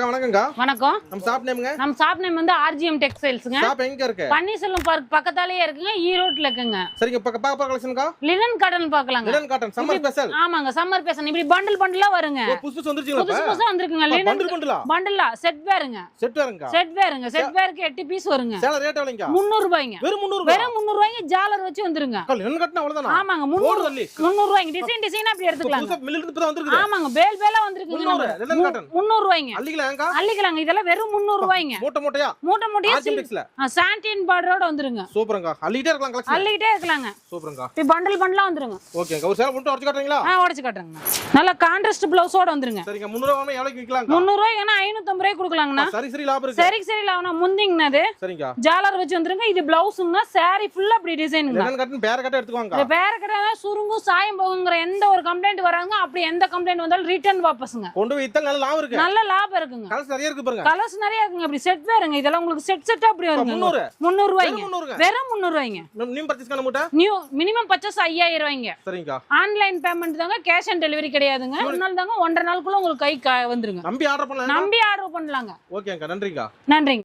வணக்கங்க. வணக்கம். நம்ம ஷாப் நேம்ங்க? நம்ம ஷாப் நேம் வந்து ஆர்ஜிஎம் டெக்ஸ்டைல்ஸ்ங்க. ஷாப் எங்க இருக்கு? பன்னீர்செல்வம் பார்க் பக்கத்தாலயே இருக்குங்க, ஈரோட்ல இருக்குங்க. சரிங்க, பாக்க கலெக்ஷன்க்கா? லினன் காட்டன் பார்க்கலாங்க. Linen cotton summer special. ஆமாங்க, சம்மர் ஸ்பெஷல். இப்படி பண்டலா வருங்க. புதுசு வந்துருச்சுங்களா? புதுசா வந்திருக்குங்க. லினன் பண்டலா செட் வேறுங்க. செட் வேறுங்க. செட் வேருக்கு 8 பீஸ் வருங்க. சேல ரேட் எவ்வளவுங்க? 300 ரூபாய்ங்க. வெறும் 300 ரூபாய்ங்க. ஜாலர் வச்சு வந்துருங்க. லினன் காட்டன் அவ்வளவுதானா? ஆமாங்க, 300 ரூபாய்ங்க. டிசைனா அப்படி எடுத்துக்கலாம். புதுசா மில்ல இருந்து இப்பதான் வந்திருக்கு. ஆமாங்க, பேலா வந்திருக்குங்க. 300 ரூபாய்ங்க. அள்ளிக்கலாங்க. இதெல்லாம் வெறும் 300 ரூபாய்ங்க. மூட்டையா சாண்டின் பார்டரோட வந்துருங்க. சூப்பர்ங்க. அள்ளிட்டே இருக்கலாங்க. சூப்பர்ங்க. இப்ப பண்டலா வந்துருங்க. ஓகேங்க. ஒரு சேல மட்டும் உடைச்சு காட்டுறீங்களா? உடைச்சு காட்டுறேங்க. நல்ல கான்ட்ராஸ்ட் ப்ளவுஸோட வந்துருங்க. சரிங்க. 300 ரூபாய் எவ்வளவுக்கு விக்கலாங்க? 300 ரூபாய் ஏனா 550 ரூபாய் கொடுக்கலாங்கண்ணா. சரி லாபம் இருக்கு. சரி லாபம்னா முந்திங்கனது. சரிங்க. ஜாலர் வச்சு வந்துருங்க. இது ப்ளவுஸ்ங்க. saree ஃபுல்லா அப்படி டிசைனுங்க. லினன் காட்டன் பேர கட்ட எடுத்துவாங்க. இந்த பேர கட்டனா சுருங்கு சாயம் போகுங்கற எந்த ஒரு கம்ப்ளைன்ட் வராங்க. அப்படி எந்த கம்ப்ளைன்ட் வந்தாலும் ரிட்டர்ன் வாபஸ்ங்க. கொண்டு போய் இத்தல நல்ல லாபம் இருக்கு. நல்ல லாபம் இருக்குங்க. கலர்ஸ் நிறைய இருக்கு பாருங்க. கலர்ஸ் நிறைய இருக்குங்க. அப்படி செட் வேறுங்க. இதெல்லாம் உங்களுக்கு செட்டா அப்படி வருங்க. 300 ரூபாய்ங்க. வெறும் 300 ரூபாய்ங்க. நியூ பர்ச்சேஸ் பண்ண மூட்டை நியூ மினிமம் பர்ச்சேஸ் 5000 ரூபாய்ங்க. சரிங்க. ஆன்லைன் பேமெண்ட் தாங்க, கேஷ் ஆன் டெலிவரி கிடையாதுங்க. ஒரு நாள் தாங்க, 1.5 நாளுக்குள்ள உங்களுக்கு கை வந்துருங்க. நம்பி ஆர்டர் பண்ணலாங்க. பண்ணலாங்க. ஓகேங்க. நன்றிங்க. நன்றிங்க.